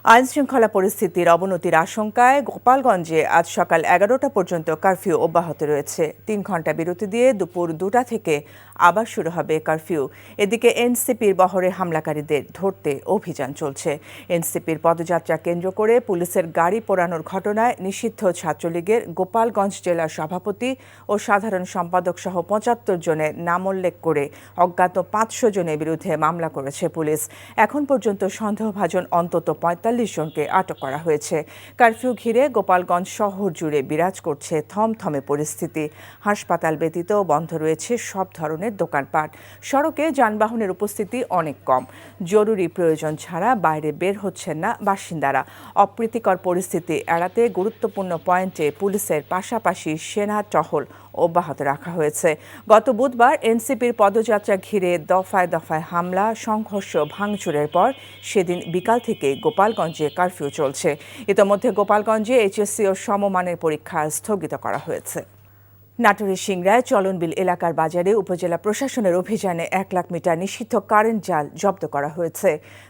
আইনশৃঙ্খলা পরিস্থিতির অবনতির আশঙ্কায় গোপালগঞ্জে আজ সকাল 11টা পর্যন্ত কারফিউ অব্যাহত রয়েছে। 3 ঘণ্টা বিরতি দিয়ে দুপুর 2টা থেকে আবার শুরু হবে কারফিউ। এদিকে এনসিপির বহরে হামলাকারীদের ধরতে অভিযান চলছে। এনসিপির পদযাত্রা কেন্দ্র করে পুলিশের গাড়ি পোড়ানোর ঘটনায় নিষিদ্ধ ছাত্রলীগের গোপালগঞ্জ জেলার সভাপতি ও সাধারণ সম্পাদক সহ 75 জনের নাম উল্লেখ করে অজ্ঞাত 500 জনের বিরুদ্ধে মামলা করেছে পুলিশ। এখন পর্যন্ত সন্দেহভাজন অন্তত 45 জনকে আটক করা হয়েছে। কারফিউ ঘিরে গোপালগঞ্জ শহর জুড়ে বিরাজ করছে থমথমে পরিস্থিতি। হাসপাতাল ব্যতীত বন্ধ রয়েছে সব ধরনের দোকানপাট। সড়কে যানবাহনের উপস্থিতি অনেক কম। জরুরি প্রয়োজন ছাড়া বাইরে বের হচ্ছেন না বাসিন্দারা। অপ্রীতিকর পরিস্থিতি এড়াতে গুরুত্বপূর্ণ পয়েন্টে পুলিশের পাশাপাশি সেনা টহল অব্যাহত রাখা হয়েছে। গত বুধবার এনসিপির পদযাত্রা ঘিরে দফায় দফায় হামলা, সংঘর্ষ, ভাঙচুরের পর সেদিন বিকাল থেকে গোপালগঞ্জে কারফিউ চলছে। ইতোমধ্যে গোপালগঞ্জে এইচএসসি ও সমমানের পরীক্ষা স্থগিত করা হয়েছে। নাটোরের সিংড়ায় চলনবিল এলাকার বাজারে উপজেলা প্রশাসনের অভিযানে 1 লাখ মিটার নিষিদ্ধ কারেন্ট জাল জব্দ করা হয়েছে।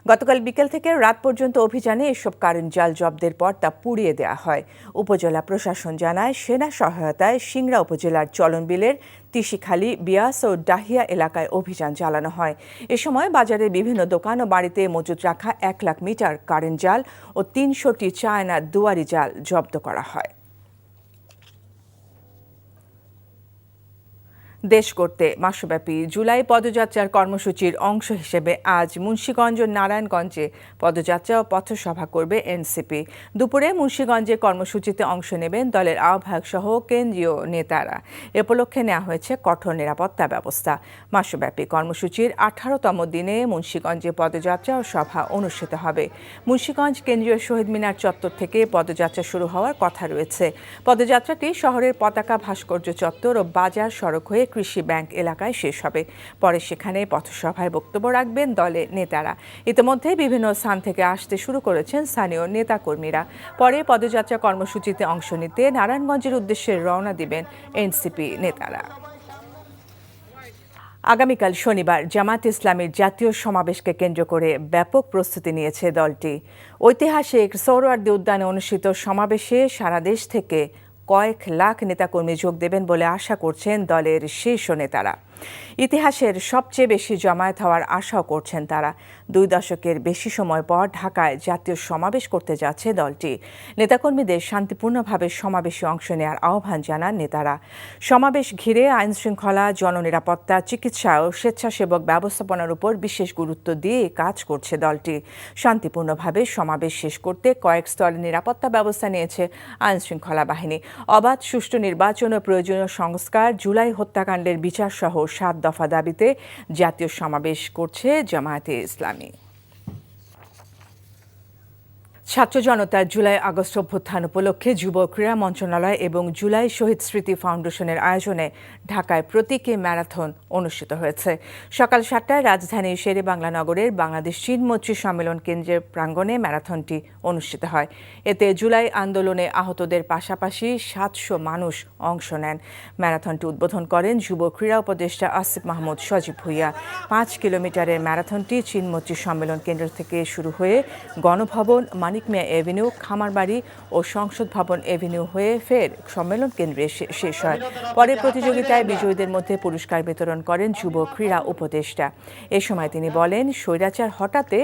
গতকাল বিকেল থেকে রাত পর্যন্ত অভিযানে এসব কারেন্ট জাল জব্দের পর তা পুড়িয়ে দেওয়া হয়। উপজেলা প্রশাসন জানায়, সেনা সহায়তায় সিংড়া উপজেলার চলনবিলের তিশিখালী, বিয়াস ও ডাহিয়া এলাকায় অভিযান চালানো হয়। এ সময় বাজারের বিভিন্ন দোকান ও বাড়িতে মজুত রাখা 1 লাখ মিটার কারেন্ট জাল ও 300টি চায়না দুয়ারি জাল জব্দ করা হয়। দেশ করতে মাসব্যাপী জুলাই পদযাত্রার কর্মসূচির অংশ হিসেবে আজ মুন্সিগঞ্জ ও নারায়ণগঞ্জে পদযাত্রা ও পথসভা করবে এনসিপি। দুপুরে মুন্সিগঞ্জে কর্মসূচিতে অংশ নেবেন দলের আহ্বায়ক সহ কেন্দ্রীয় নেতারা। এ উপলক্ষে নেওয়া হয়েছে কঠোর নিরাপত্তা ব্যবস্থা। মাসব্যাপী কর্মসূচির 18তম দিনে মুন্সিগঞ্জে পদযাত্রা ও সভা অনুষ্ঠিত হবে। মুন্সিগঞ্জ কেন্দ্রীয় শহীদ মিনার চত্বর থেকে পদযাত্রা শুরু হওয়ার কথা রয়েছে। পদযাত্রাটি শহরের পতাকা ভাস্কর্য চত্বর ও বাজার সড়ক হয়ে কৃষি ব্যাংক এলাকায় শেষ হবে। পরে সেখানে পথসভায় বক্তব্য রাখবেন দলের নেতারা। ইতিমধ্যে বিভিন্ন স্থান থেকে আসতে শুরু করেছেন স্থানীয় নেতাকর্মীরা। পরে পদযাত্রা কর্মসূচিতে অংশ নিতে নারায়ণগঞ্জের উদ্দেশ্যে রওনা দিবেন এনসিপি নেতারা। আগামীকাল শনিবার জামায়াতে ইসলামীর জাতীয় সমাবেশকে কেন্দ্র করে ব্যাপক প্রস্তুতি নিয়েছে দলটি। ঐতিহাসিক সোহরাওয়ার্দী উদ্যানে অনুষ্ঠিত সমাবেশে সারা দেশ থেকে কয়েক লাখ নেতাকর্মী যোগ দেবেন বলে আশা করছেন দলের শীর্ষ নেতারা। ইতিহাসের সবচেয়ে বেশি জমায়েত হওয়ার আশাও করছেন তারা। 2 দশকের বেশি সময় পর ঢাকায় জাতীয় সমাবেশ করতে যাচ্ছে দলটি। নেতাকর্মীদের শান্তিপূর্ণভাবে সমাবেশে অংশ নেওয়ার আহ্বান জানান নেতারা। সমাবেশ ঘিরে আইনশৃঙ্খলা, জননিরাপত্তা, চিকিৎসা ও স্বেচ্ছাসেবক ব্যবস্থাপনার উপর বিশেষ গুরুত্ব দিয়ে কাজ করছে দলটি। শান্তিপূর্ণভাবে সমাবেশ শেষ করতে কয়েক স্তরে নিরাপত্তা ব্যবস্থা নিয়েছে আইনশৃঙ্খলা বাহিনী। অবাধ, সুষ্ঠু নির্বাচন ও প্রয়োজনীয় সংস্কার, জুলাই হত্যাকাণ্ডের বিচার সহ 7 দফা দাবিতে জাতীয় সমাবেশ করছে জামায়াতে ইসলামী। ছাত্র জনতার জুলাই আগস্ট অভ্যুত্থান উপলক্ষে যুব ক্রীড়া মন্ত্রণালয় এবং জুলাই শহীদ স্মৃতি ফাউন্ডেশনের আয়োজনে ঢাকায় প্রতীকী ম্যারাথন অনুষ্ঠিত হয়েছে। সকাল 7টায় রাজধানীর শেরেবাংলা নগরের বাংলাদেশ চীন মৈত্রী সম্মেলন কেন্দ্রের প্রাঙ্গণে ম্যারাথনটি অনুষ্ঠিত হয়। এতে জুলাই আন্দোলনে আহতদের পাশাপাশি 700 মানুষ অংশ নেন। ম্যারাথনটি উদ্বোধন করেন যুব ক্রীড়া উপদেষ্টা আসিফ মাহমুদ সজীব ভুইয়া। 5 কিলোমিটারের ম্যারাথনটি চীন মৈত্রী সম্মেলন কেন্দ্র থেকে শুরু হয়ে গণভবন, মানিক মিয়া এভিনিউ, খামারবাড়ি ও সংসদ ভবন এভিনিউ হয়ে ফের সম্মেলন কেন্দ্রে শেষ হয়। পরে প্রতিযোগিতায় বিজয়ীদের মধ্যে পুরস্কার বিতরণ করেন যুব ক্রীড়া উপদেষ্টা। এ সময় তিনি বলেন, স্বৈরাচার হটাতে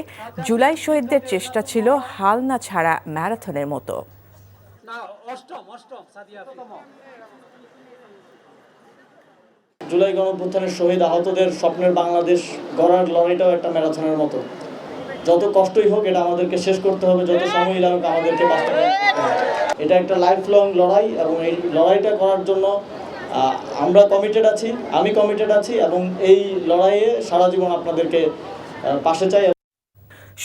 জুলাই শহীদদের চেষ্টা ছিল হাল না ছাড়া ম্যারাথনের মতো। জুলাই গণঅভ্যুত্থানের শহীদ আহতদের স্বপ্নের বাংলাদেশ গড়ার লড়াইটাও একটা ম্যারাথনের মতো। যত কষ্টই হোক এটা আমাদেরকে শেষ করতে হবে, যত সময় লাগুক আমাদেরকে বাস্তবায়ন করতে হবে। এটা একটা লাইফ লং লড়াই এবং এই লড়াইটা করার জন্য আমরা কমিটেড আছি, আমি কমিটেড আছি এবং এই লড়াইয়ে সারা জীবন আপনাদেরকে পাশে চাই।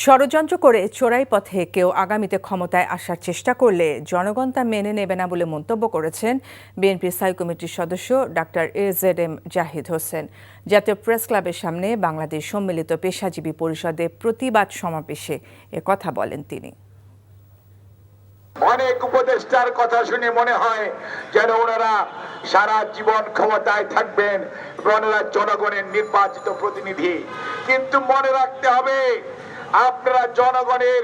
ষড়যন্ত্র করে চোরাই পথে কেউ আগামীতে ক্ষমতায় আসার চেষ্টা করলে জনগণ তা মেনে নেবে না বলে মন্তব্য করেছেন বিএনপির স্থায়ী কমিটির সদস্য ডাক্তার AZM জাহিদ হোসেন। জাতীয় প্রেস ক্লাবের সামনে বাংলাদেশ সম্মিলিত পেশাজীবী পরিষদের প্রতিবাদ সমাবেশে কথা বলেন তিনি। অনেক উপদেষ্টার কথা শুনে মনে হয় যেন ওনারা সারা জীবন ক্ষমতায় থাকবেন, ওনারা জনগণের নির্বাচিত প্রতিনিধি। কিন্তু মনে রাখতে হবে, আপনারা জনগণের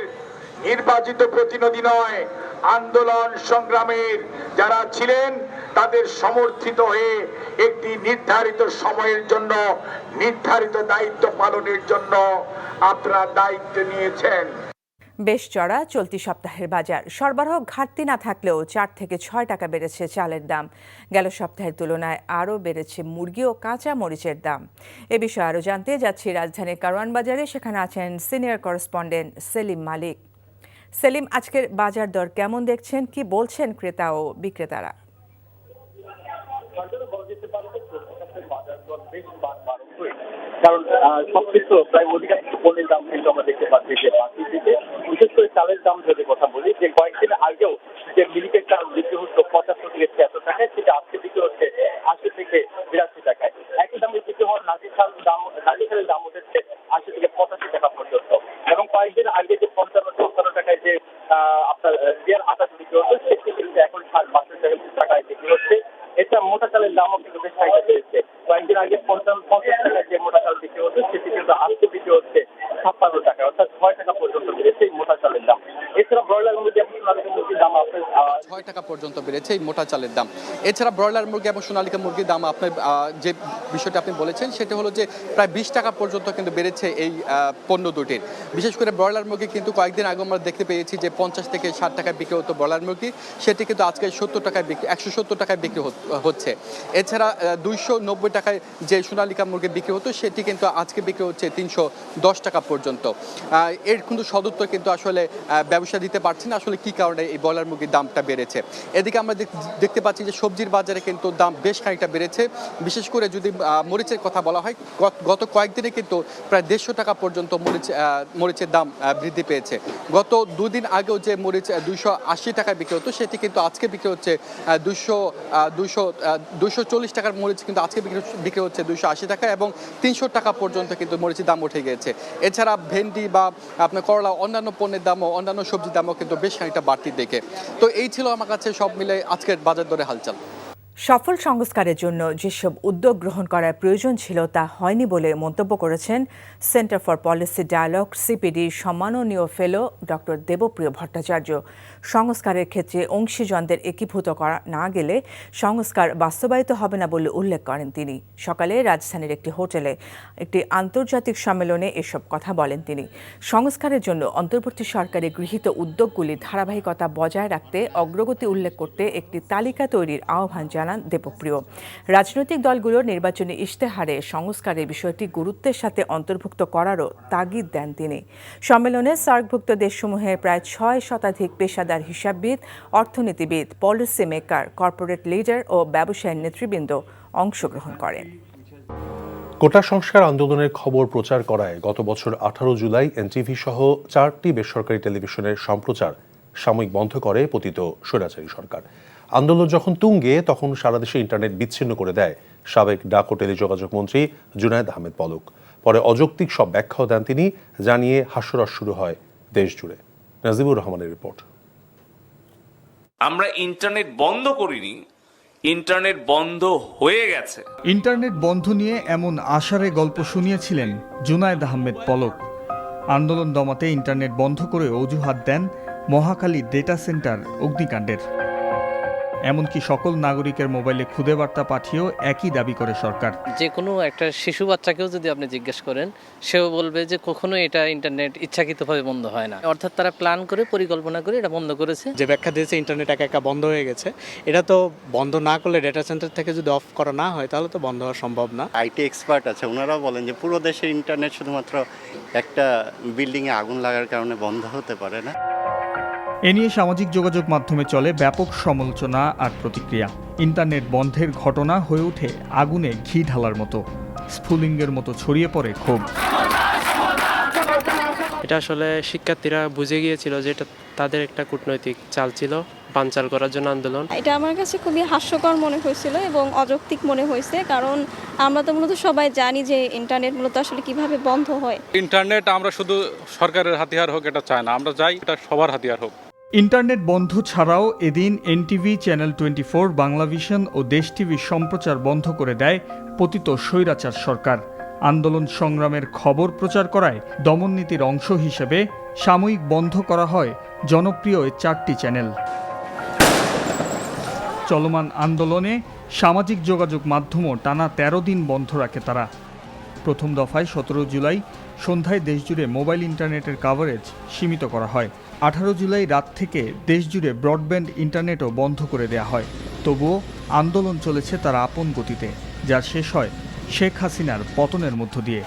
নির্বাচিত প্রতিনিধি নয়, আন্দোলন সংগ্রামের যারা ছিলেন তাদের সমর্থিত হয়ে একটি নির্ধারিত সময়ের জন্য নির্ধারিত দায়িত্ব পালনের জন্য আপনারা দায়িত্ব নিয়েছেন। বেশ চড়া চলতি সপ্তাহের বাজার। সরবরাহ ঘাটতি না থাকলেও 4 থেকে 6 টাকা বেড়েছে চালের দাম। গেল সপ্তাহের তুলনায় আরও বেড়েছে মুরগি ও কাঁচা মরিচের দাম। এ বিষয়ে আরও জানতে যাচ্ছি রাজধানীর কারওয়ান বাজারে। সেখানে আছেন সিনিয়র করেসপন্ডেন্ট সেলিম মালিক। সেলিম, আজকের বাজার দর কেমন দেখছেন, কি বলছেন ক্রেতা ও বিক্রেতারা? কারণ সবকিছু প্রায় অধিকাংশ পণ্যের দাম কিন্তু আমরা দেখতে পাচ্ছি যে বাড়তিতে, বিশেষ করে চালের দাম যদি কথা বলি, যে কয়েকদিন আগেও যে মিনিকেট চাল বিক্রি হতো 75 থেকে 76 টাকায়, সেটা আজকে বিক্রি হচ্ছে 80 থেকে 82 টাকায়। একই দামে বিক্রি হওয়ার নাজির চালের দাম উঠেছে 80 থেকে 85 টাকা পর্যন্ত। এবং কয়েকদিন আগে যে 55 টাকায় যে আপনার বিয়ার আটা বিক্রি হতো, সেটি কিন্তু এখন 62 টাকায় বিক্রি হচ্ছে। এটা মোটা চালের দামও কিন্তু বেশ খানিকটা বেড়েছে। কয়েকদিন আগে 50 টাকায় যে মোটা চাল বিক্রি হতো, সেটি কিন্তু আজকে বিক্রি হচ্ছে 56 টাকা, অর্থাৎ 6 টাকা পর্যন্ত বেড়েছে এই মোটা চালের দাম। এছাড়া ব্রয়লার মুরগির দাম আপনার 6 টাকা পর্যন্ত বেড়েছে এই মোটা চালের দাম। এছাড়া ব্রয়লার মুরগি এবং সোনালিকা মুরগির দাম আপনার যে বিষয়টা আপনি বলেছেন সেটা হলো যে প্রায় 20 টাকা পর্যন্ত কিন্তু বেড়েছে এই পণ্য দুটির। বিশেষ করে ব্রয়লার মুরগি কিন্তু কয়েকদিন আগে আমরা দেখতে পেয়েছি যে 50 থেকে 60 টাকায় বিক্রি হতো ব্রয়লার মুরগি, সেটি কিন্তু আজকে 170 টাকায় বিক্রি হচ্ছে। এছাড়া 290 টাকায় যে সোনালিকা মুরগি বিক্রি হতো, সেটি কিন্তু আজকে বিক্রি হচ্ছে 310 টাকা পর্যন্ত। এর কিন্তু সদুত্তর কিন্তু আসলে ব্যবসা দিতে পারছে না আসলে কি কারণে এই ব্রয়লার মুরগির দামটা বেড়েছে। এদিকে আমরা দেখতে পাচ্ছি যে সবজির বাজারে কিন্তু দাম বেশ খানিকটা বেড়েছে। বিশেষ করে যদি মরিচের কথা বলা হয়, গত কয়েকদিনে কিন্তু প্রায় 150 টাকা পর্যন্ত মরিচের দাম বৃদ্ধি পেয়েছে। গত 2 দিন আগেও যে মরিচ 280 টাকায় বিক্রি হতো, সেটি কিন্তু আজকে বিক্রি হচ্ছে 240 টাকার মরিচ কিন্তু আজকে বিক্রি হচ্ছে 280 টাকা, এবং 300 টাকা পর্যন্ত কিন্তু মরিচের দাম উঠে গিয়েছে। এছাড়া ভেন্ডি বা আপনার করলা, অন্যান্য পণ্যের দামও, অন্যান্য সবজির দামও কিন্তু বেশ খানিকটা বাড়তি দেখে। তো এই ছিল আমার কাছে সব মিলে আজকের বাজার দরে হালচাল। সফল সংস্কারের জন্য যেসব উদ্যোগ গ্রহণ করার প্রয়োজন ছিল তা হয়নি বলে মন্তব্য করেছেন সেন্টার ফর পলিসি ডায়ালগ সিপিডির সম্মাননীয় ফেলো ডক্টর দেবপ্রিয় ভট্টাচার্য। সংস্কারের ক্ষেত্রে অংশীজনদের একীভূত করা না গেলে সংস্কার বাস্তবায়িত হবে না বলে উল্লেখ করেন তিনি। সকালে রাজধানীর একটি হোটেলে একটি আন্তর্জাতিক সম্মেলনে এসব কথা বলেন তিনি। সংস্কারের জন্য অন্তর্বর্তী সরকারের গৃহীত উদ্যোগগুলির ধারাবাহিকতা বজায় রাখতে অগ্রগতি উল্লেখ করতে একটি তালিকা তৈরির আহ্বান জানান দেবপ্রিয়। রাজনৈতিক দলগুলোর নির্বাচনী ইশতেহারে সংস্কারের বিষয়টি গুরুত্বের সাথে অন্তর্ভুক্ত করারও তাগিদ দেন তিনি। সম্মেলনে সার্কভুক্ত দেশসমূহের প্রায় 6 শতাধিক পেশাদার হিসাববিদ, অর্থনীতিবিদ, পলিসি মেকার, কর্পোরেট লিডার ও ব্যবসায়ী নেতৃবৃন্দ অংশগ্রহণ করেন। কোটা সংস্কার আন্দোলনের খবর প্রচার করায় গত বছর 18 জুলাই এনটিভি সহ 4টি বেসরকারি টেলিভিশনের সম্প্রচার সাময়িক বন্ধ করে পতিত স্বৈরাচারী সরকার। আন্দোলন যখন তুঙ্গে তখন সারা দেশে ইন্টারনেট বিচ্ছিন্ন করে দেয় সাবেক ডাক ও টেলিযোগাযোগ মন্ত্রী জুনায়েদ আহমেদ পলক। পরে অযৌক্তিক সব ব্যাখ্যাও দেন তিনি, জানিয়ে হাস্যরস শুরু হয় দেশ জুড়ে। নাজিবুর রহমানের রিপোর্ট। আমরা ইন্টারনেট বন্ধ করিনি, ইন্টারনেট বন্ধ হয়ে গেছে। ইন্টারনেট বন্ধ নিয়ে এমন আশারে গল্প শুনিয়েছিলেন জুনায়েদ আহমেদ পলক। আন্দোলন দমাতে ইন্টারনেট বন্ধ করে অজুহাত দেন মহাখালী ডেটা সেন্টার অগ্নিকাণ্ডের। এমনকি সকল নাগরিকের মোবাইলে খুদে বার্তা পাঠিয়েও একই দাবি করে সরকার। যে কোনো একটা শিশু বাচ্চাকেও যদি আপনি জিজ্ঞেস করেন, সেও বলবে যে কখনো এটা ইন্টারনেট ইচ্ছাকৃতভাবে বন্ধ হয় না, অর্থাৎ তারা প্ল্যান করে পরিকল্পনা করে এটা বন্ধ করেছে। যে ব্যাখ্যা দিয়েছে ইন্টারনেট একা বন্ধ হয়ে গেছে, এটা তো বন্ধ না করলে ডেটা সেন্টার থেকে যদি অফ করা না হয় তাহলে তো বন্ধ হওয়া সম্ভব না। আইটি এক্সপার্ট আছে, ওনারাও বলেন যে পুরো দেশের ইন্টারনেট শুধুমাত্র একটা বিল্ডিংয়ে আগুন লাগার কারণে বন্ধ হতে পারে না। এ নিয়ে সামাজিক যোগাযোগ মাধ্যমে চলে ব্যাপক সমালোচনা আর প্রতিক্রিয়া। ইন্টারনেট বন্ধের ঘটনা হয়ে ওঠে আগুনে ঘি ঢালার মতো, স্ফুলিঙ্গের মতো ছড়িয়ে পড়ে ক্ষোভ। এটা আসলে শিক্ষার্থীরা বুঝে গিয়েছিল যে এটা তাদের একটা কূটনৈতিক চাল ছিল, বানচাল করার জন্য আন্দোলন। এটা আমার কাছে খুবই হাস্যকর মনে হয়েছিল এবং অযৌক্তিক মনে হয়েছে, কারণ আমরা তো মূলত সবাই জানি যে ইন্টারনেট মূলত আসলে কিভাবে বন্ধ হয়। ইন্টারনেট আমরা শুধু সরকারের হাতিয়ার হোক এটা চাই না, আমরা চাই এটা সবার হাতিয়ার হোক। ইন্টারনেট বন্ধ ছাড়াও এদিন এনটিভি, চ্যানেল 24, বাংলাভিশন ও দেশ টিভি সম্প্রচার বন্ধ করে দেয় পতিত স্বৈরাচার সরকার। আন্দোলন সংগ্রামের খবর প্রচার করায় দমননীতির অংশ হিসেবে সাময়িক বন্ধ করা হয় জনপ্রিয় এই 4টি চ্যানেল। চলমান আন্দোলনে সামাজিক যোগাযোগ মাধ্যমও টানা 13 দিন বন্ধ রাখে তারা। প্রথম দফায় 17 জুলাই সন্ধ্যায় দেশজুড়ে মোবাইল ইন্টারনেটের কাভারেজ সীমিত করা হয়। 18 জুলাই রাত থেকে দেশজুড়ে ব্রডব্যান্ড ইন্টারনেটও বন্ধ করে দেওয়া হয়। তবুও আন্দোলন চলেছে তার আপন গতিতে, যা শেষ হয় শেখ হাসিনার পতনের মধ্য দিয়ে।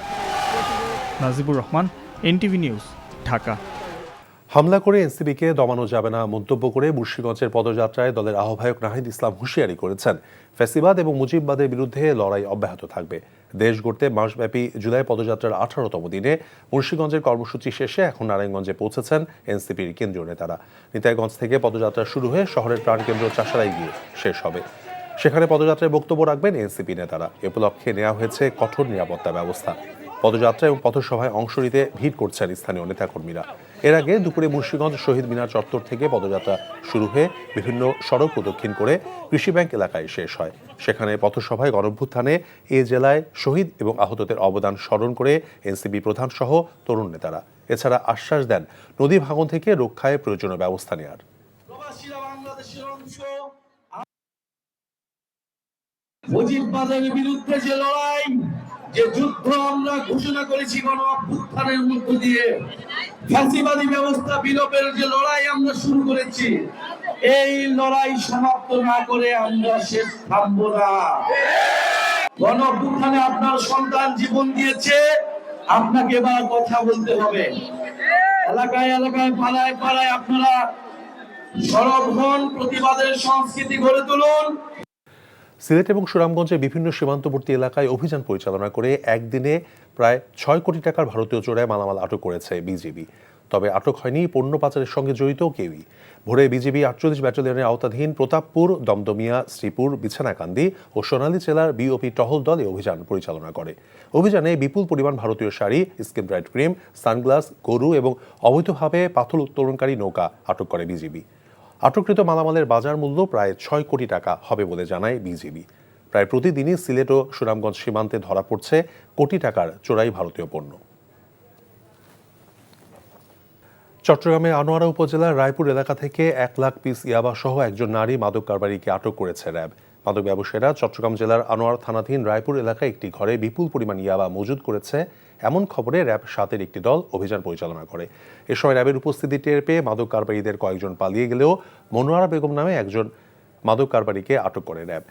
Najibur Rahman, NTV news, Dhaka. হামলা করে এনসিপিকে দমানো যাবে না মন্তব্য করে মুন্সিগঞ্জের পদযাত্রায় দলের আহ্বায়ক নাহিদ ইসলাম হুঁশিয়ারি করেছেন, ফ্যাসিবাদ এবং মুজিববাদের বিরুদ্ধে লড়াই অব্যাহত থাকবে। দেশ গড়তে মাসব্যাপী জুলাই পদযাত্রার 18তম দিনে মুন্সিগঞ্জের কর্মসূচি শেষে এখন নারায়ণগঞ্জে পৌঁছেছেন এনসিপির কেন্দ্রীয় নেতারা। নিতাইগঞ্জ থেকে পদযাত্রা শুরু হয়ে শহরের প্রাণকেন্দ্র চাষারায় গিয়ে শেষ হবে। সেখানে পদযাত্রায় বক্তব্য রাখবেন এনসিপি নেতারা। এ উপলক্ষে নেওয়া হয়েছে কঠোর নিরাপত্তা ব্যবস্থা। পদযাত্রা এবং পথসভায় অংশ নিতে ভিড় করছেন স্থানীয় নেতাকর্মীরা। এর আগে দুপুরে মুন্সিগঞ্জ শহীদ মিনার চত্বর থেকে পদযাত্রা শুরু হয়ে বিভিন্ন সড়ক প্রদক্ষিণ করে কৃষি ব্যাংক এলাকায় শেষ হয়। সেখানে পথসভায় গণঅভ্যুত্থানে এ জেলায় শহীদ এবং আহতদের অবদান স্মরণ করে এনসিপি প্রধান সহ তরুণ নেতারা। এছাড়া আশ্বাস দেন নদী ভাঙন থেকে রক্ষায় প্রয়োজনীয় ব্যবস্থা নেওয়ার। মুজিববাদের বিরুদ্ধে যে লড়াই, যে যুদ্ধ আমরা ঘোষণা করেছি গণ অভ্যুত্থানের মধ্য দিয়ে, ফ্যাসিবাদী ব্যবস্থা বিলোপের যে লড়াই আমরা শুরু করেছি, এই লড়াই সমাপ্ত না করে আমরা শেষ থামবো না। গণ অভ্যুত্থানে আপনার সন্তান জীবন দিয়েছে, আপনাকে এবার কথা বলতে হবে। এলাকায় এলাকায় পাড়ায় পাড়ায় আপনারা সরব হন, প্রতিবাদের সংস্কৃতি গড়ে তুলুন। সিলেট এবং সুনামগঞ্জের বিভিন্ন সীমান্তবর্তী এলাকায় অভিযান পরিচালনা করে একদিনে প্রায় 6 কোটি টাকার ভারতীয় চোরাই মালামাল আটক করেছে বিজিবি। তবে আটক হয়নি পণ্য পাচারের সঙ্গে জড়িত কেউই। ভোরে বিজিবি 48 ব্যাটালিয়নের আওতাধীন প্রতাপপুর, দমদমিয়া, শ্রীপুর, বিছানাকান্দি ও সোনালী জেলার বিওপি টহল দল এই অভিযান পরিচালনা করে। অভিযানে বিপুল পরিমাণ ভারতীয় sari, skin bright cream, sunglass, গরু এবং অবৈধভাবে পাথর উত্তোলনকারী নৌকা আটক করে বিজিবি। আটককৃত মালামালের বাজার মূল্য প্রায় 6 কোটি টাকা হবে বলে জানায় বিজিবি। প্রায় প্রতিদিনই সিলেট ও সুনামগঞ্জ সীমান্তে ধরা পড়ছে কোটি টাকার চোরাই ভারতীয় পণ্য। চট্টগ্রামের আনোয়ারা উপজেলার রায়পুর এলাকা থেকে 1 লাখ পিস ইয়াবা সহ একজন নারী মাদক কারবারিকে আটক করেছে র্যাব। মাদক ব্যবসায়ীরা চট্টগ্রাম জেলার আনোয়ার থানাধীন রায়পুর এলাকায় একটি ঘরে বিপুল পরিমাণ ইয়াবা মজুদ করেছে এমন খবরে র্যাব 7-এর একটি দল অভিযান পরিচালনা করে। এ সময় র্যাবের উপস্থিতি টের পেয়ে মাদক কারবারিদের কয়েকজন পালিয়ে গেলেও মনোয়ারা বেগম নামে একজন মাদক কারবারিকে আটক করে র্যাব।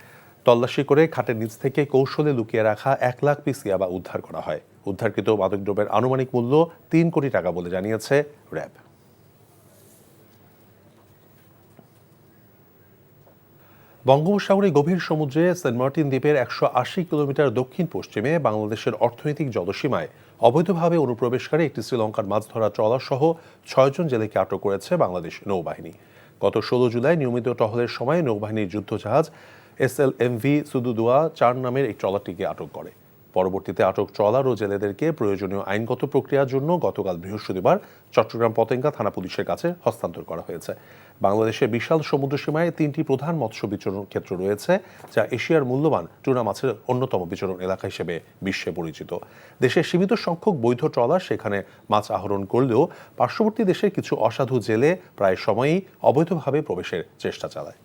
তল্লাশি করে খাটের নিচ থেকে কৌশলে লুকিয়ে রাখা 1 লাখ পিস ইয়াবা উদ্ধার করা হয়। উদ্ধারকৃত মাদকদ্রব্যের আনুমানিক মূল্য 3 কোটি টাকা বলে জানিয়েছে র্যাব। বঙ্গোপসাগরের গভীর সমুদ্রে সেন্ট মার্টিন দ্বীপের 180 কিলোমিটার দক্ষিণ পশ্চিমে বাংলাদেশের অর্থনৈতিক জলসীমায় অবৈধভাবে অনুপ্রবেশকারী একটি শ্রীলঙ্কার মাছ ধরা ট্রলার সহ 6 জন জেলেকে আটক করেছে বাংলাদেশ নৌবাহিনী। গত 16 জুলাই নিয়মিত টহলের সময় নৌবাহিনীর যুদ্ধজাহাজ SLMV সুদুদুয়া 4 নামের এই ট্রলারটিকে আটক করে। পরবর্তীতে আটক ট্রলার ও জেলেদেরকে প্রয়োজনীয় আইনগত প্রক্রিয়ার জন্য গতকাল বৃহস্পতিবার চট্টগ্রাম পতেঙ্গা থানা পুলিশের কাছে হস্তান্তর করা হয়েছে। বাংলাদেশের বিশাল সমুদ্রসীমায় 3টি প্রধান মৎস্য বিচরণ ক্ষেত্র রয়েছে, যা এশিয়ার মূল্যবান টুনা মাছের অন্যতম বিচরণ এলাকা হিসেবে বিশ্বে পরিচিত। দেশের সীমিত সংখ্যক বৈধ ট্রলার সেখানে মাছ আহরণ করলেও পার্শ্ববর্তী দেশের কিছু অসাধু জেলে প্রায় সময়ই অবৈধভাবে প্রবেশের চেষ্টা চালায়।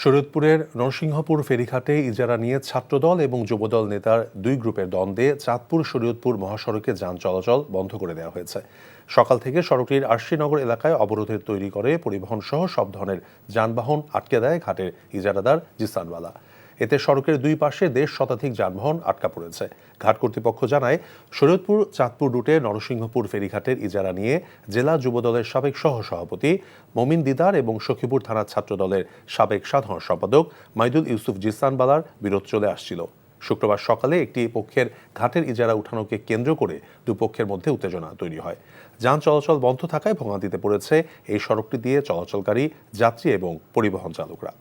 শরীয়তপুরের নরসিংহপুর ফেরিঘাটে ইজারা নিয়ে ছাত্রদল এবং যুবদল নেতার 2 গ্রুপের দ্বন্দ্বে চাঁদপুর শরীয়তপুর মহাসড়কে যান চলাচল বন্ধ করে দেওয়া হয়েছে। সকাল থেকে সড়কটির আরশিনগর এলাকায় অবরোধের তৈরি করে পরিবহন সহ সব ধরনের যানবাহন আটকে দেয় ঘাটের ইজারাদার জিসানওয়ালা। এতে সড়কের 2 পাশে 1.5 শতাধিক যানবাহন আটকা পড়েছে। ঘাট কর্তৃপক্ষ জানায়, শরীয়তপুর চাঁদপুর রুটে নরসিংহপুর ফেরিঘাটের ইজারা নিয়ে জেলা যুবদলের সাবেক সহসভাপতি মমিন দিদার এবং সখীপুর থানার ছাত্রদলের সাবেক সাধারণ সম্পাদক মাইদুল ইউসুফ জিসানওয়ালার বিরোধ চলে আসছিল। শুক্রবার সকালে একটি পক্ষের ঘাটের ইজারা উঠানোকে কেন্দ্র করে দুপক্ষের মধ্যে উত্তেজনা তৈরি হয়। যান চলাচল বন্ধ থাকায় ভোগান্তিতে পড়েছে এই সড়কটি দিয়ে চলাচলকারী যাত্রী এবং পরিবহন চালকরা।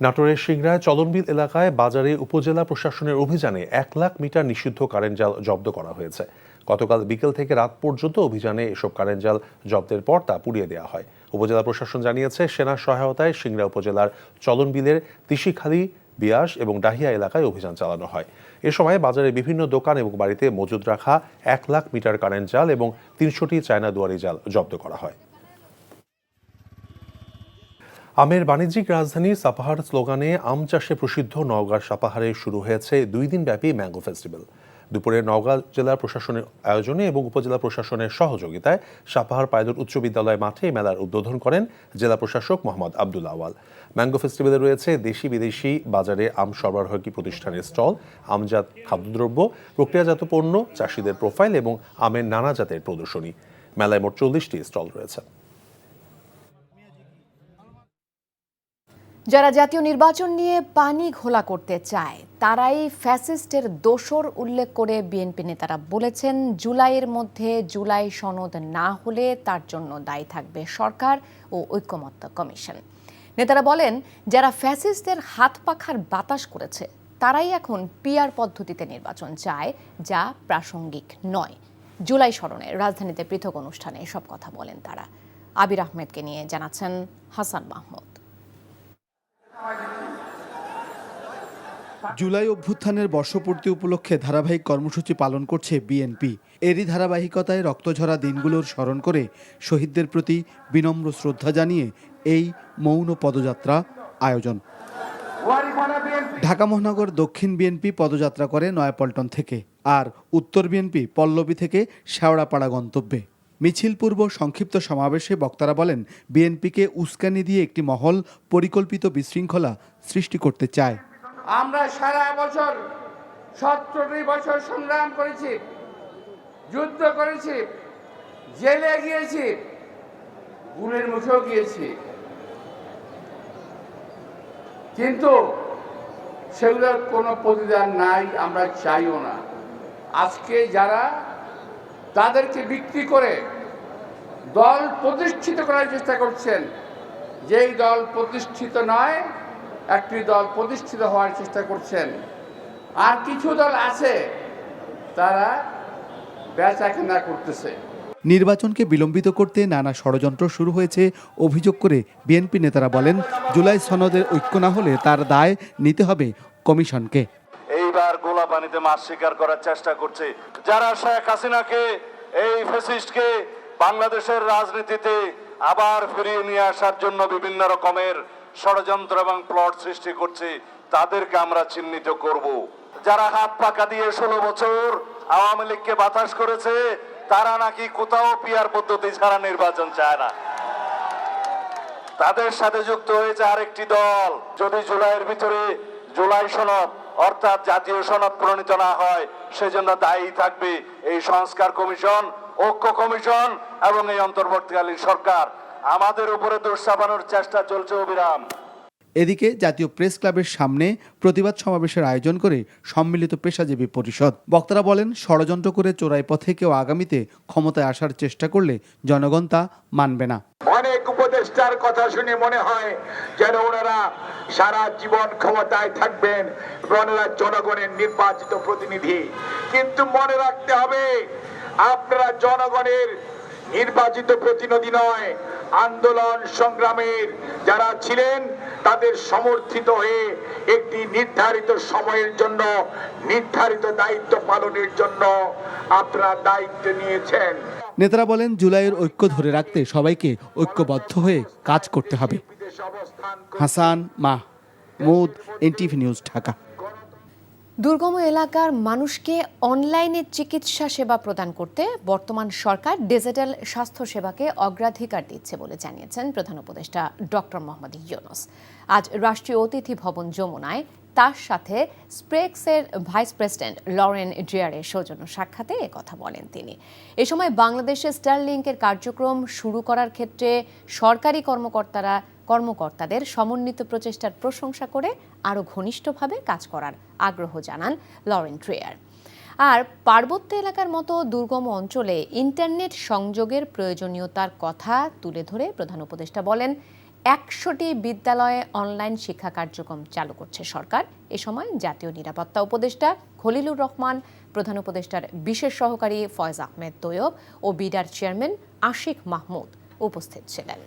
নাটোরের সিংড়ায় চলনবিল এলাকায় বাজারে উপজেলা প্রশাসনের অভিযানে 1 লাখ মিটার নিষিদ্ধ কারেন্ট জাল জব্দ করা হয়েছে। গতকাল বিকেল থেকে রাত পর্যন্ত অভিযানে এসব কারেন্ট জাল জব্দের পর তা পুড়িয়ে দেওয়া হয়। উপজেলা প্রশাসন জানিয়েছে, সেনার সহায়তায় সিংড়া উপজেলার চলনবিলের তিসিখালী বিয়াস এবং ডাহিয়া এলাকায় অভিযান চালানো হয়। এ সময় বাজারের বিভিন্ন দোকান এবং বাড়িতে মজুদ রাখা 1 লাখ মিটার কারেন্ট জাল এবং 300টি চায়না দুয়ারি জাল জব্দ করা হয়। আমের বাণিজ্যিক রাজধানী সাপাহার স্লোগানে আম চাষে প্রসিদ্ধ নওগাঁর সাপাহারে শুরু হয়েছে 2 দিনব্যাপী ম্যাঙ্গো ফেস্টিভ্যাল। দুপুরে নওগাঁ জেলা প্রশাসনের আয়োজনে এবং উপজেলা প্রশাসনের সহযোগিতায় সাপাহার পাইলট উচ্চ বিদ্যালয় মাঠে মেলার উদ্বোধন করেন জেলা প্রশাসক মোহাম্মদ আব্দুল আওয়াল। ম্যাঙ্গো ফেস্টিভ্যালে রয়েছে দেশি বিদেশি বাজারে আম সরবরাহকারী প্রতিষ্ঠানের স্টল, আমজাত খাদ্যদ্রব্য, প্রক্রিয়াজাত পণ্য, চাষিদের প্রোফাইল এবং আমের নানা জাতের প্রদর্শনী। মেলায় মোট 40টি স্টল রয়েছে। যারা জাতীয় নির্বাচন নিয়ে পানি ঘোলা করতে চায় তারাই ফ্যাসিস্টের দোসর উল্লেখ করে বিএনপি নেতারা বলেছেন, জুলাইয়ের মধ্যে জুলাই সনদ না হলে তার জন্য দায়ী থাকবে সরকার ও ঐকমত্য কমিশন। নেতারা বলেন, যারা ফ্যাসিস্টদের হাত পাখার বাতাস করেছে তারাই এখন পিআর পদ্ধতিতে নির্বাচন চায়, যা প্রাসঙ্গিক নয়। জুলাই স্মরণে রাজধানীতে পৃথক অনুষ্ঠানে এসব কথা বলেন তারা। আবির আহমেদকে নিয়ে জানাচ্ছেন হাসান মাহমুদ। জুলাই অভ্যুত্থানের বর্ষপূর্তি উপলক্ষে ধারাবাহিক কর্মসূচি পালন করছে বিএনপি। এরই ধারাবাহিকতায় রক্তঝরা দিনগুলোর স্মরণ করে শহীদদের প্রতি বিনম্র শ্রদ্ধা জানিয়ে এই মৌন পদযাত্রা আয়োজন। ঢাকা মহানগর দক্ষিণ বিএনপি পদযাত্রা করে নয়াপল্টন থেকে, আর উত্তর বিএনপি পল্লবী থেকে শেওড়াপাড়া গন্তব্যে। মিছিল পূর্ব সংক্ষিপ্ত সমাবেশে বক্তারা বলেন, বিএনপিকে উস্কানি দিয়ে একটি মহল পরিকল্পিত বিশৃঙ্খলা সৃষ্টি করতে চায়। আমরা সারা বছর 17টি বছর সংগ্রাম করেছি, যুদ্ধ করেছি, জেলে গিয়েছি, গুলের মুখেও গিয়েছি, কিন্তু সেগুলোর কোনো প্রতিদান নাই, আমরা চাইও না। আজকে যারা তাদেরকে বিক্রি করে দল প্রতিষ্ঠিত করার চেষ্টা করছেন, যেই দল প্রতিষ্ঠিত নয়, একটি দল প্রতিষ্ঠিত হওয়ার চেষ্টা করছেন। আর কিছু দল আছে তারা বেচাকেনা করতেছে। নির্বাচনকে বিলম্বিত করতে নানা ষড়যন্ত্র শুরু হয়েছে অভিযোগ করে বিএনপি নেতারা বলেন, জুলাই সনদের ঐক্য না হলে তার দায় নিতে হবে কমিশনকে। এইবার গোলা পানিতে মাছ শিকার করার চেষ্টা করছে যারা শেখ হাসিনাকে, এই ফ্যাসিস্টকে বাংলাদেশের রাজনীতিতে আবার ফিরিয়ে নিয়ে আসার জন্য বিভিন্ন রকমের ষড়যন্ত্র এবং প্লট সৃষ্টি করছে, তাদেরকে আমরা চিহ্নিত করব। যারা হাত পাকা দিয়ে 16 বছর আওয়ামী লীগকে বাতাস করেছে, তারা নাকি কোথাও পিআর পদ্ধতি ছাড়া নির্বাচন চায় না। তাদের সাথে যুক্ত হয়েছে আরেকটি দল। যদি জুলাইয়ের ভিতরে জুলাই সনদ অর্থাৎ জাতীয় সনদ প্রণীত না হয়, সেজন্য দায়ী থাকবে এই সংস্কার কমিশন, ঐক্য কমিশন এবং এই অন্তর্বর্তীকালীন সরকার। আমাদের উপরে দোষ চাপানোর চেষ্টা চলছে অবিরাম। এদিকে জাতীয় প্রেস ক্লাবের সামনে প্রতিবাদ সমাবেশের আয়োজন করে সম্মিলিত পেশাজীবী পরিষদ। বক্তারা বলেন, ষড়যন্ত্র করে চোরাই পথে কেউ আগামীতে ক্ষমতায় আসার চেষ্টা করলে জনগণ তা মানবে না। অনেক উপদেষ্টার কথা শুনে মনে হয় যেন ওনারা সারা জীবন ক্ষমতায় থাকবেন, ওনারা জনগণের নির্বাচিত প্রতিনিধি। কিন্তু মনে রাখতে হবে, আপনারা জনগণের নির্বাচিত প্রতিনিধি নয়, আন্দোলন সংগ্রামের যারা ছিলেন তাদের সমর্থিত হয়ে একটি নির্ধারিত সময়ের জন্য নির্ধারিত দায়িত্ব পালনের জন্য আপনারা দায়িত্ব নিয়েছেন। নেতারা বলেন, জুলাইয়ের ঐক্য ধরে রাখতে সবাইকে ঐক্যবদ্ধ হয়ে কাজ করতে হবে। Hasan Mahmud, NTV news, Dhaka. দুর্গম এলাকার মানুষকে অনলাইনে চিকিৎসা সেবা প্রদান করতে বর্তমান সরকার ডিজিটাল স্বাস্থ্য সেবাকে অগ্রাধিকার দিচ্ছে বলে জানিয়েছেন প্রধান উপদেষ্টা ডক্টর মোহাম্মদ ইউনূস। আজ রাষ্ট্রীয় অতিথি ভবন যমুনায় তার সাথে স্প্রেক্সের ভাইস প্রেসিডেন্ট লরেন ড্রিয়ারের সৌজন্য সাক্ষাতে একথা বলেন তিনি। এ সময় বাংলাদেশে স্টারলিংকের কার্যক্রম শুরু করার ক্ষেত্রে সরকারি কর্মকর্তাদের সমন্বিত প্রচেষ্টার প্রশংসা করে আরও ঘনিষ্ঠভাবে কাজ করার আগ্রহ জানান লরেন ড্রিয়ার। আর পার্বত্য এলাকার মতো দুর্গম অঞ্চলে ইন্টারনেট সংযোগের প্রয়োজনীয়তার কথা তুলে ধরে প্রধান উপদেষ্টা বলেন, 100টি বিদ্যালয়ে অনলাইন শিক্ষা কার্যক্রম চালু করছে সরকার। এ সময় জাতীয় নিরাপত্তা উপদেষ্টা খলিলুর রহমান, প্রধান উপদেষ্টার বিশেষ সহকারী ফয়েজ আহমেদ তৈয়ব ও বিডার চেয়ারম্যান আশিক মাহমুদ উপস্থিত ছিলেন।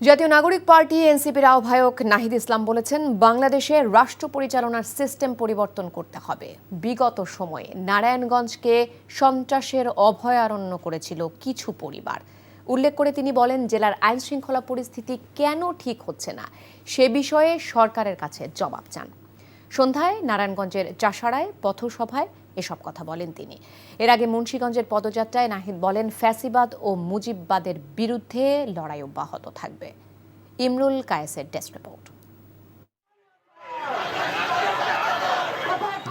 জাতীয় নাগরিক পার্টি এনসিপির আহ্বায়ক নাহিদ ইসলাম বলেছেন, বাংলাদেশে রাষ্ট্র পরিচালনার সিস্টেম পরিবর্তন করতে হবে। বিগত সময়ে নারায়ণগঞ্জকে সন্ত্রাসের অভয়ারণ্য করেছিল কিছু পরিবার। উল্লেখ করে তিনি বলেন, জেলার আইন শৃঙ্খলা পরিস্থিতি কেন ঠিক হচ্ছে না সে বিষয়ে সরকারের কাছে জবাব চান। সন্ধ্যায় নারায়ণগঞ্জের চাষাড়ায় পথসভায় এসব কথা বলেন তিনি। এর আগে মুন্সিগঞ্জের পদযাত্রায় নাহিদ বলেন, ফ্যাসিবাদ ও মুজিববাদের বিরুদ্ধে লড়াই অব্যাহত থাকবে। ইমরুল কায়েসের ডেস্ক রিপোর্ট।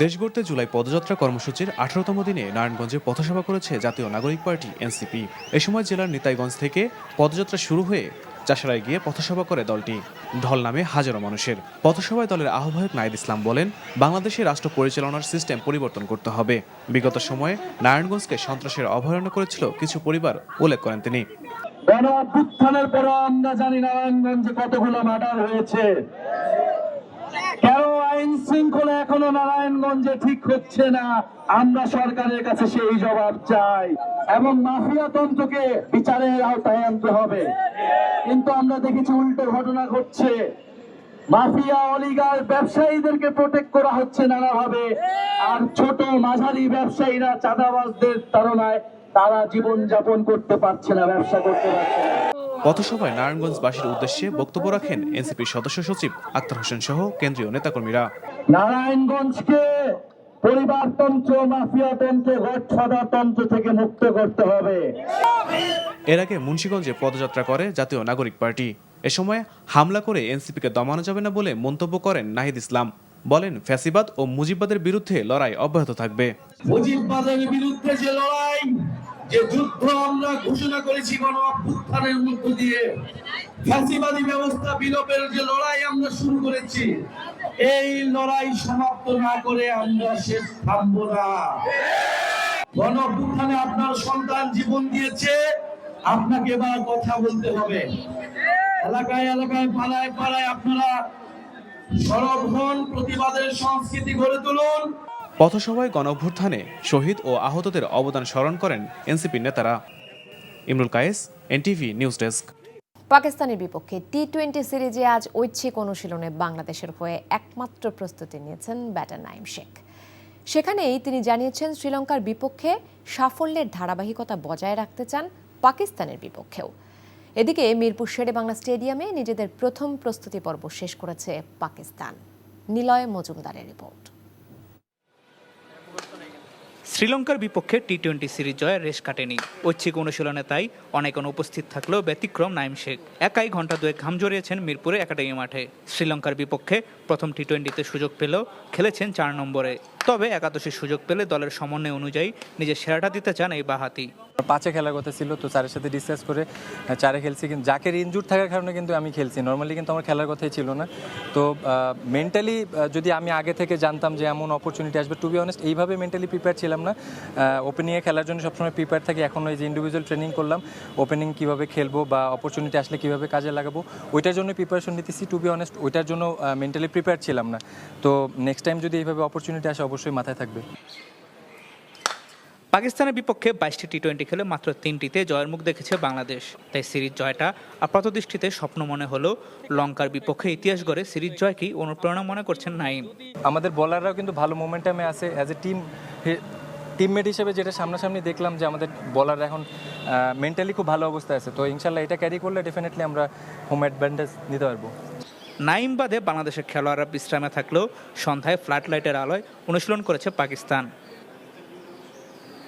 দেশ গড়তে জুলাই পদযাত্রা কর্মসূচির 18তম দিনে নারায়ণগঞ্জে পথসভা করেছে জাতীয় নাগরিক পার্টি এনসিপি। এ সময় জেলার নিতাইগঞ্জ থেকে পদযাত্রা শুরু হয়ে চাষাড়ায় গিয়ে পথসভা করে দলটি। ঢল নামে হাজারো মানুষের। পথসভায় দলের আহ্বায়ক নাহিদ ইসলাম বলেন, বাংলাদেশে রাষ্ট্র পরিচালনার সিস্টেম পরিবর্তন করতে হবে। বিগত সময়ে নারায়ণগঞ্জকে সন্ত্রাসের অভয়ারণ্য করেছিল কিছু পরিবার, উল্লেখ করেন তিনি। গণ অভ্যুত্থানের পরে আমরা জানি নারায়ণগঞ্জে কতগুলো মার্ডার হয়েছে। কেন আইন শৃঙ্খলা এখনো নারায়ণগঞ্জে ঠিক হচ্ছে না, আমরা সরকারের কাছে সেই জবাব চাই এবং মাফিয়া তন্ত্রকে বিচারের আওতায় আনতে হবে। কিন্তু আমরা দেখেছি উল্টো ঘটনা ঘটছে। মাফিয়া অলিগার ব্যবসায়ীদেরকে প্রোটেক্ট করা হচ্ছে নানাভাবে, আর ছোট মাঝারি ব্যবসায়ীরা চাঁদাবাজদের তাড়নায় তারা জীবন যাপন করতে পারছে না, ব্যবসা করতে পারছে না। পথসভায় নারায়ণগঞ্জবাসীর উদ্দেশ্যে বক্তব্য রাখেন এনসিপির সদস্য সচিব আক্তার হোসেন সহ কেন্দ্রীয় নেতাকর্মীরা। নারায়ণগঞ্জকে পরিবারতন্ত্র, মাফিয়াতন্ত্র, গডফাদারতন্ত্র থেকে মুক্ত করতে হবে। এর আগে মুন্সিগঞ্জে পদযাত্রা করে জাতীয় নাগরিক পার্টি। এ সময় হামলা করে এনসিপিকে দমানো যাবে না বলে মন্তব্য করেন নাহিদ ইসলাম। বলেন, ফ্যাসিবাদ ও মুজিববাদের বিরুদ্ধে লড়াই অব্যাহত থাকবে। মুজিববাদের বিরুদ্ধে যে লড়াই, যে যুদ্ধ আমরা ঘোষণা করেছি গণ অভ্যুত্থানের মধ্য দিয়ে, ফ্যাসিবাদী ব্যবস্থা বিলোপের যে লড়াই আমরা শুরু করেছি, এই লড়াই সমাপ্ত না করে আমরা শেষ থামবো না। গণ অভ্যুত্থানে আপনার সন্তান জীবন দিয়েছে, আপনাকে এবার কথা বলতে হবে। এলাকায় এলাকায়, পাড়ায় পাড়ায় আপনারা সরব হন, প্রতিবাদের সংস্কৃতি গড়ে তুলুন। পথসভায় গণঅভ্যুত্থানে শহীদ ও আহতদের অবদান স্মরণ করেন এনসিপির নেতারা। Imrul Kayes, NTV news desk. পাকিস্তানের বিপক্ষে টি-20 সিরিজে আজ ঐচ্ছিক অনুশীলনে বাংলাদেশের হয়ে একমাত্র প্রস্তুতি নিয়েছেন ব্যাটার নাঈম শেখ। সেখানেই তিনি জানিয়েছেন, শ্রীলঙ্কার বিপক্ষে সাফল্যের ধারাবাহিকতা বজায় রাখতে চান পাকিস্তানের বিপক্ষেও। এদিকে মিরপুর শেরেবাংলা স্টেডিয়ামে নিজেদের প্রথম প্রস্তুতি পর্ব শেষ করেছে পাকিস্তান। নিলয় মজুমদারের রিপোর্ট। শ্রীলঙ্কার বিপক্ষে টি-20 সিরিজ জয়ের রেশ কাটেনি। ঐচ্ছিক অনুশীলনে তাই অনেক অনুপস্থিত থাকলেও ব্যতিক্রম নাঈম শেখ। একাই ঘণ্টা দুয়েক ঘাম ঝরিয়েছেন মিরপুরে একাডেমি মাঠে। শ্রীলঙ্কার বিপক্ষে প্রথম টি-20তে সুযোগ পেলেও খেলেছেন 4 নম্বরে। তবে একাদশীর সুযোগ পেলে দলের সমন্বয় অনুযায়ী নিজের সেরাটা দিতে চান এই বাঁহাতি। 5-এ খেলার কথা ছিল, তো 4-এর সাথে ডিসকাস করে 4-এ খেলছি। কিন্তু জাকের ইনজুর থাকার কারণে কিন্তু আমি খেলছি, নর্মালি কিন্তু আমার খেলার কথাই ছিল না। তো মেন্টালি যদি আমি আগে থেকে জানতাম যে এমন অপরচুনিটি আসবে, টু বি অনেস্ট এইভাবে মেন্টালি প্রিপেয়ার ছিলাম না। ওপেনিংয়ে খেলার জন্য সবসময় প্রিপেয়ার থাকি। এখন ওই যে ইন্ডিভিজুয়াল ট্রেনিং করলাম, ওপেনিং কীভাবে খেলবো বা অপরচুনিটি আসলে কীভাবে কাজে লাগাবো, ওইটার জন্য প্রিপারেশন নিতেছি। টু বি অনেস্ট ওইটার জন্য মেন্টালি প্রিপেয়ার ছিলাম না। তো নেক্সট টাইম যদি এইভাবে অপরচুনিটি আসে অবশ্যই মাথায় থাকবে। পাকিস্তানের বিপক্ষে 22টি টি-20 খেলে মাত্র 3টিতে জয়ের মুখ দেখেছে বাংলাদেশ। তাই সিরিজ জয়টা আপাতদৃষ্টিতে স্বপ্ন মনে হলেও লঙ্কার বিপক্ষে ইতিহাস গড়ে সিরিজ জয়কেই অনুপ্রেরণা মনে করছেন নাঈম। আমাদের বলাররাও কিন্তু ভালো মোমেন্টামে আছে। অ্যাজ এ টিমমেট হিসেবে যেটা সামনাসামনি দেখলাম যে আমাদের বলার এখন মেন্টালি খুব ভালো অবস্থায় আছে। তো ইনশাল্লাহ এটা ক্যারি করলে ডেফিনেটলি আমরা হোম অ্যাডভান্টেজ নিতে পারবো। নাঈম বাদে বাংলাদেশের খেলোয়াড়রা বিশ্রামে থাকলেও সন্ধ্যায় ফ্ল্যাট লাইটের আলোয় অনুশীলন করেছে পাকিস্তান।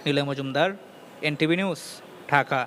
Nilay Majumdar, NTV news, Dhaka.